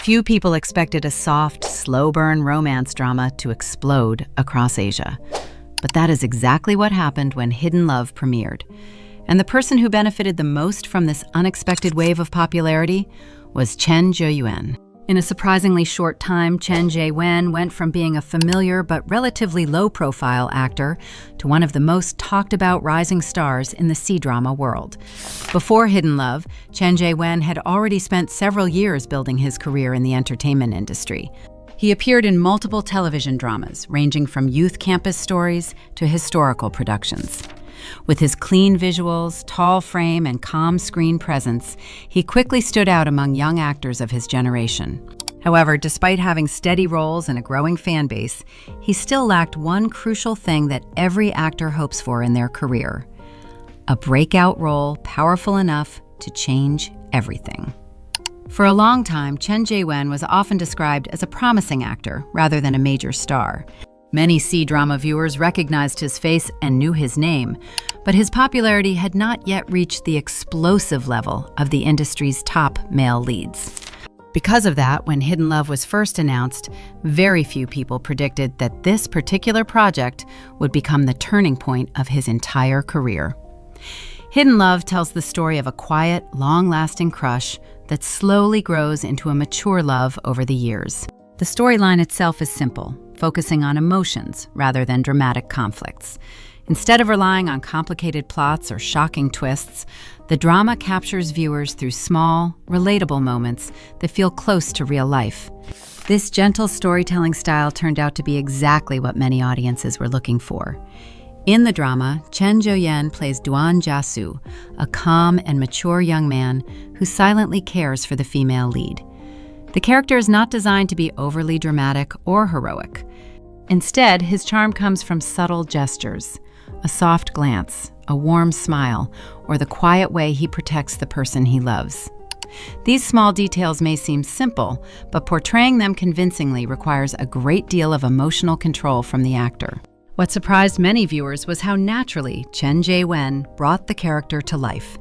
Few people expected a soft, slow-burn romance drama to explode across Asia. But that is exactly what happened when Hidden Love premiered. And the person who benefited the most from this unexpected wave of popularity was Chen Zhe Yuan. In a surprisingly short time, Chen Zhe Yuan went from being a familiar but relatively low-profile actor to one of the most talked-about rising stars in the C-drama world. Before Hidden Love, Chen Zhe Yuan had already spent several years building his career in the entertainment industry. He appeared in multiple television dramas, ranging from youth campus stories to historical productions. With his clean visuals, tall frame, and calm screen presence, he quickly stood out among young actors of his generation. However, despite having steady roles and a growing fan base, he still lacked one crucial thing that every actor hopes for in their career: a breakout role powerful enough to change everything. For a long time, Chen Zhe Yuan was often described as a promising actor rather than a major star. Many C-drama viewers recognized his face and knew his name, but his popularity had not yet reached the explosive level of the industry's top male leads. Because of that, when Hidden Love was first announced, very few people predicted that this particular project would become the turning point of his entire career. Hidden Love tells the story of a quiet, long-lasting crush that slowly grows into a mature love over the years. The storyline itself is simple, focusing on emotions rather than dramatic conflicts. Instead of relying on complicated plots or shocking twists, the drama captures viewers through small, relatable moments that feel close to real life. This gentle storytelling style turned out to be exactly what many audiences were looking for. In the drama, Chen Zheyuan plays Duan Jiaxu, a calm and mature young man who silently cares for the female lead. The character is not designed to be overly dramatic or heroic. Instead, his charm comes from subtle gestures, a soft glance, a warm smile, or the quiet way he protects the person he loves. These small details may seem simple, but portraying them convincingly requires a great deal of emotional control from the actor. What surprised many viewers was how naturally Chen Zhe Yuan brought the character to life.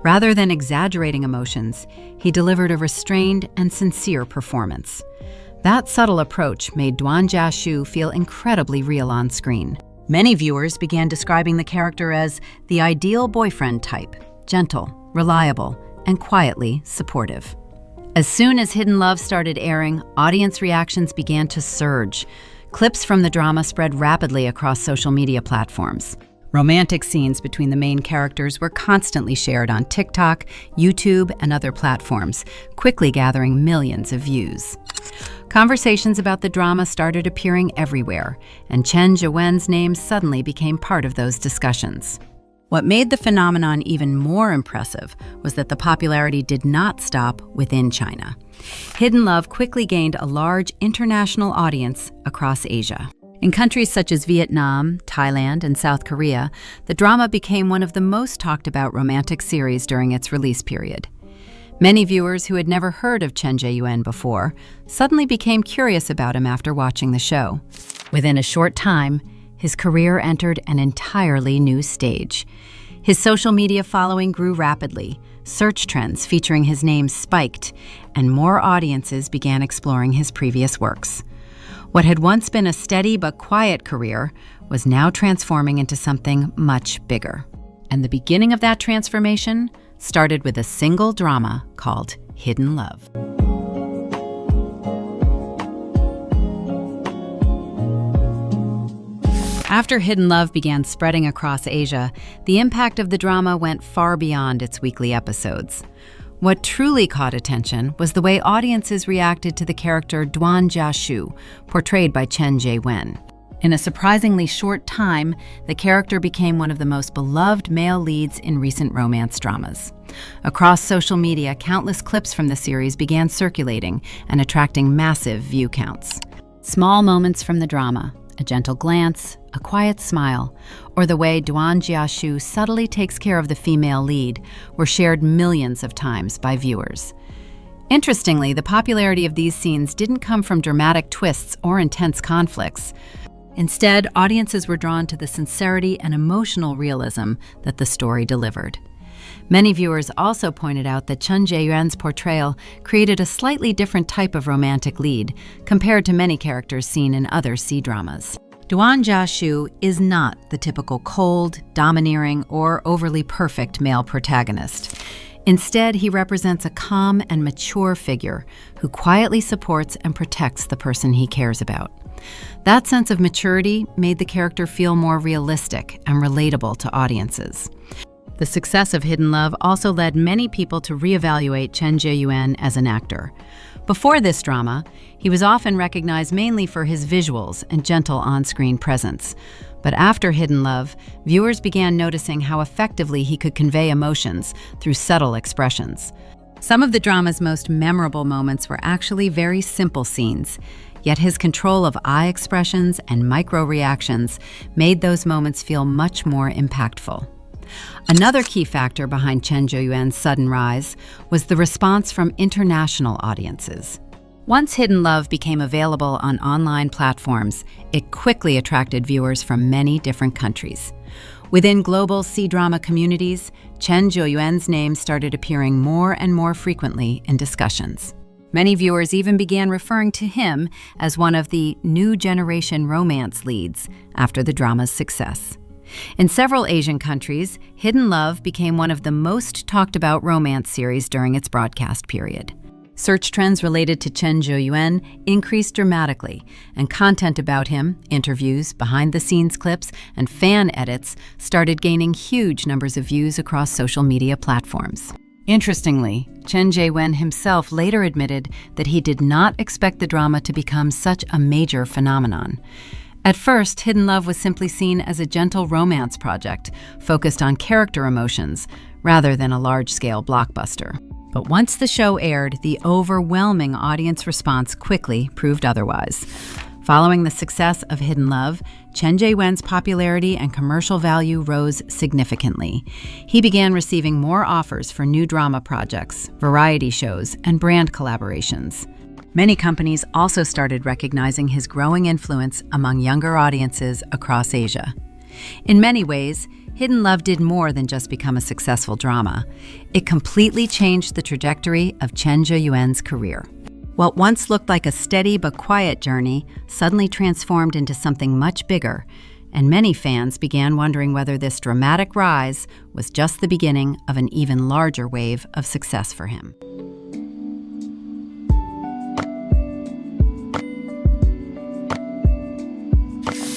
Rather than exaggerating emotions, he delivered a restrained and sincere performance. That subtle approach made Duan Jiaxu feel incredibly real on screen. Many viewers began describing the character as the ideal boyfriend type: gentle, reliable, and quietly supportive. As soon as Hidden Love started airing, audience reactions began to surge. Clips from the drama spread rapidly across social media platforms. Romantic scenes between the main characters were constantly shared on TikTok, YouTube, and other platforms, quickly gathering millions of views. Conversations about the drama started appearing everywhere, and Chen Zhe Yuan's name suddenly became part of those discussions. What made the phenomenon even more impressive was that the popularity did not stop within China. Hidden Love quickly gained a large international audience across Asia. In countries such as Vietnam, Thailand, and South Korea, the drama became one of the most talked about romantic series during its release period. Many viewers who had never heard of Chen Zhe Yuan before suddenly became curious about him after watching the show. Within a short time, his career entered an entirely new stage. His social media following grew rapidly, search trends featuring his name spiked, and more audiences began exploring his previous works. What had once been a steady but quiet career was now transforming into something much bigger. And the beginning of that transformation started with a single drama called Hidden Love. After Hidden Love began spreading across Asia, the impact of the drama went far beyond its weekly episodes. What truly caught attention was the way audiences reacted to the character Duan Jiaxu, portrayed by Chen Zhe Yuan. In a surprisingly short time, the character became one of the most beloved male leads in recent romance dramas. Across social media, countless clips from the series began circulating and attracting massive view counts. Small moments from the drama, a gentle glance, a quiet smile, or the way Duan Jiaxu subtly takes care of the female lead were shared millions of times by viewers. Interestingly, the popularity of these scenes didn't come from dramatic twists or intense conflicts. Instead, audiences were drawn to the sincerity and emotional realism that the story delivered. Many viewers also pointed out that Chen Zheyuan's portrayal created a slightly different type of romantic lead compared to many characters seen in other C-dramas. Duan Jiaxu is not the typical cold, domineering, or overly perfect male protagonist. Instead, he represents a calm and mature figure who quietly supports and protects the person he cares about. That sense of maturity made the character feel more realistic and relatable to audiences. The success of Hidden Love also led many people to reevaluate Chen Zhe Yuan as an actor. Before this drama, he was often recognized mainly for his visuals and gentle on-screen presence. But after Hidden Love, viewers began noticing how effectively he could convey emotions through subtle expressions. Some of the drama's most memorable moments were actually very simple scenes, yet his control of eye expressions and micro-reactions made those moments feel much more impactful. Another key factor behind Chen Zheyuan's sudden rise was the response from international audiences. Once Hidden Love became available on online platforms, it quickly attracted viewers from many different countries. Within global C-drama communities, Chen Zheyuan's name started appearing more and more frequently in discussions. Many viewers even began referring to him as one of the new generation romance leads after the drama's success. In several Asian countries, Hidden Love became one of the most talked about romance series during its broadcast period. Search trends related to Chen Zhe Yuan increased dramatically, and content about him, interviews, behind-the-scenes clips, and fan edits started gaining huge numbers of views across social media platforms. Interestingly, Chen Zhe Yuan himself later admitted that he did not expect the drama to become such a major phenomenon. At first, Hidden Love was simply seen as a gentle romance project focused on character emotions rather than a large-scale blockbuster. But once the show aired, the overwhelming audience response quickly proved otherwise. Following the success of Hidden Love, Chen Zhe Yuan's popularity and commercial value rose significantly. He began receiving more offers for new drama projects, variety shows, and brand collaborations. Many companies also started recognizing his growing influence among younger audiences across Asia. In many ways, Hidden Love did more than just become a successful drama. It completely changed the trajectory of Chen Zhe Yuan's career. What once looked like a steady but quiet journey suddenly transformed into something much bigger, and many fans began wondering whether this dramatic rise was just the beginning of an even larger wave of success for him.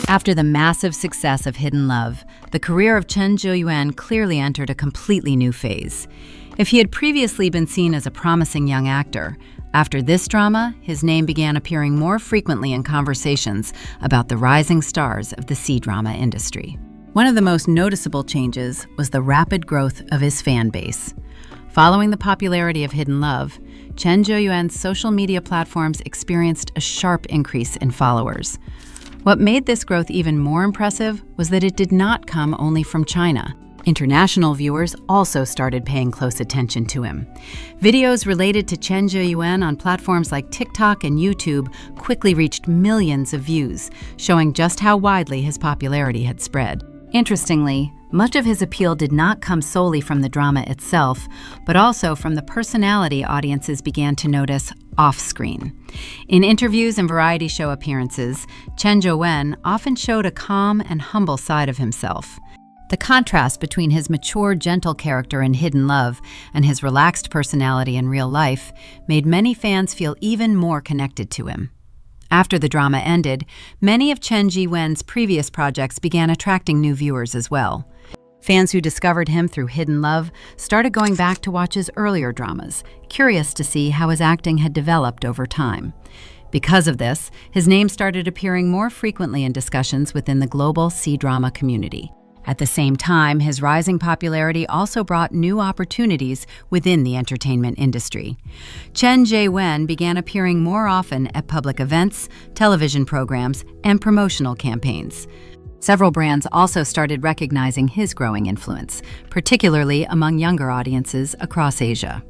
After the massive success of Hidden Love, the career of Chen Zhe Yuan clearly entered a completely new phase. If he had previously been seen as a promising young actor, after this drama, his name began appearing more frequently in conversations about the rising stars of the C-drama industry. One of the most noticeable changes was the rapid growth of his fan base. Following the popularity of Hidden Love, Chen Zhe Yuan's social media platforms experienced a sharp increase in followers. What made this growth even more impressive was that it did not come only from China. International viewers also started paying close attention to him. Videos related to Chen Zhe Yuan on platforms like TikTok and YouTube quickly reached millions of views, showing just how widely his popularity had spread. Interestingly, much of his appeal did not come solely from the drama itself, but also from the personality audiences began to notice off-screen. In interviews and variety show appearances, Chen Zhe Yuan often showed a calm and humble side of himself. The contrast between his mature, gentle character in Hidden Love and his relaxed personality in real life made many fans feel even more connected to him. After the drama ended, many of Chen Zhe Yuan's previous projects began attracting new viewers as well. Fans who discovered him through Hidden Love started going back to watch his earlier dramas, curious to see how his acting had developed over time. Because of this, his name started appearing more frequently in discussions within the global C-drama community. At the same time, his rising popularity also brought new opportunities within the entertainment industry. Chen Zhe Yuan began appearing more often at public events, television programs, and promotional campaigns. Several brands also started recognizing his growing influence, particularly among younger audiences across Asia.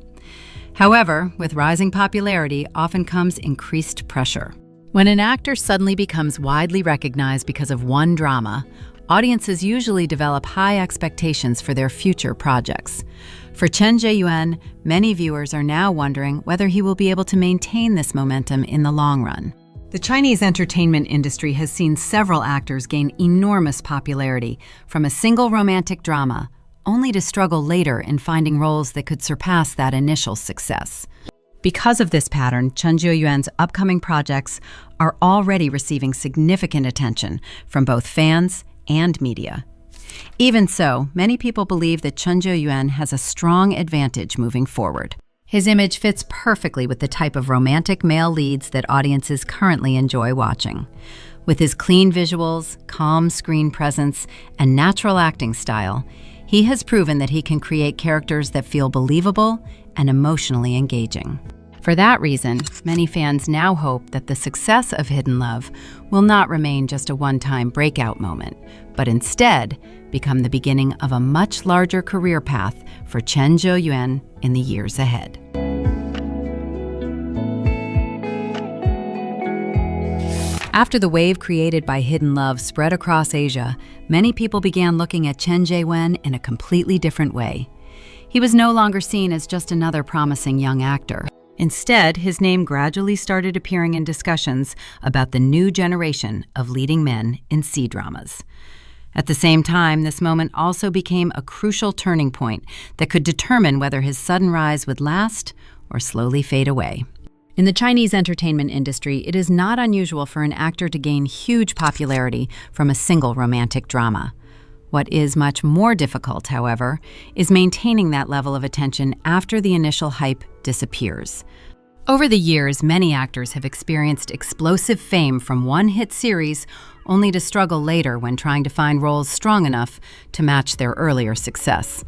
However, with rising popularity often comes increased pressure. When an actor suddenly becomes widely recognized because of one drama, audiences usually develop high expectations for their future projects. For Chen Zhe Yuan, many viewers are now wondering whether he will be able to maintain this momentum in the long run. The Chinese entertainment industry has seen several actors gain enormous popularity from a single romantic drama, only to struggle later in finding roles that could surpass that initial success. Because of this pattern, Chen Zheyuan's upcoming projects are already receiving significant attention from both fans and media. Even so, many people believe that Chen Zheyuan has a strong advantage moving forward. His image fits perfectly with the type of romantic male leads that audiences currently enjoy watching. With his clean visuals, calm screen presence, and natural acting style, he has proven that he can create characters that feel believable and emotionally engaging. For that reason, many fans now hope that the success of Hidden Love will not remain just a one-time breakout moment, but instead become the beginning of a much larger career path for Chen Zheyuan in the years ahead. After the wave created by Hidden Love spread across Asia, many people began looking at Chen Zheyuan in a completely different way. He was no longer seen as just another promising young actor. Instead, his name gradually started appearing in discussions about the new generation of leading men in C-dramas. At the same time, this moment also became a crucial turning point that could determine whether his sudden rise would last or slowly fade away. In the Chinese entertainment industry, it is not unusual for an actor to gain huge popularity from a single romantic drama. What is much more difficult, however, is maintaining that level of attention after the initial hype disappears. Over the years, many actors have experienced explosive fame from one hit series, only to struggle later when trying to find roles strong enough to match their earlier success.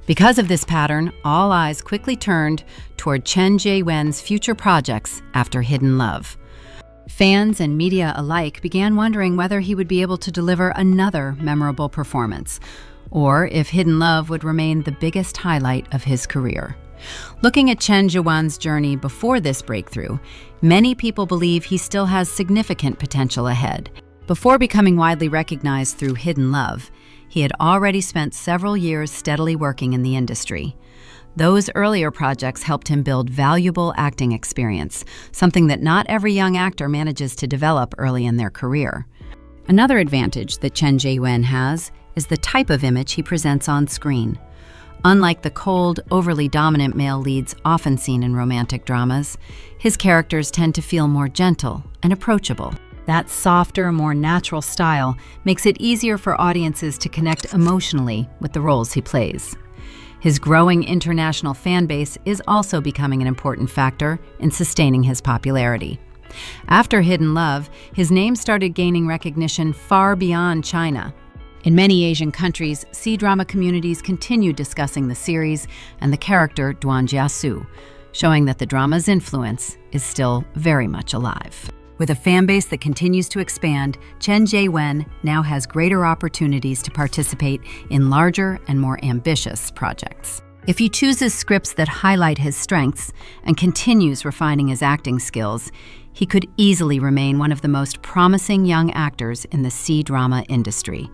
Because of this pattern, all eyes quickly turned toward Chen Zheyuan's future projects after Hidden Love. Fans and media alike began wondering whether he would be able to deliver another memorable performance, or if Hidden Love would remain the biggest highlight of his career. Looking at Chen Zheyuan's journey before this breakthrough, many people believe he still has significant potential ahead. Before becoming widely recognized through Hidden Love, he had already spent several years steadily working in the industry. Those earlier projects helped him build valuable acting experience, something that not every young actor manages to develop early in their career. Another advantage that Chen Zheyuan has is the type of image he presents on screen. Unlike the cold, overly dominant male leads often seen in romantic dramas, his characters tend to feel more gentle and approachable. That softer, more natural style makes it easier for audiences to connect emotionally with the roles he plays. His growing international fan base is also becoming an important factor in sustaining his popularity. After Hidden Love, his name started gaining recognition far beyond China. In many Asian countries, C-drama communities continue discussing the series and the character Duan Jiaxu, showing that the drama's influence is still very much alive. With a fan base that continues to expand, Chen Zheyuan now has greater opportunities to participate in larger and more ambitious projects. If he chooses scripts that highlight his strengths and continues refining his acting skills, he could easily remain one of the most promising young actors in the C-drama industry.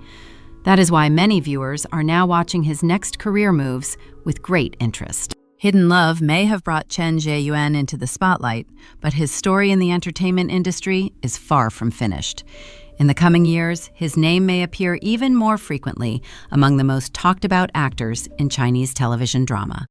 That is why many viewers are now watching his next career moves with great interest. Hidden Love may have brought Chen Zheyuan into the spotlight, but his story in the entertainment industry is far from finished. In the coming years, his name may appear even more frequently among the most talked about actors in Chinese television drama.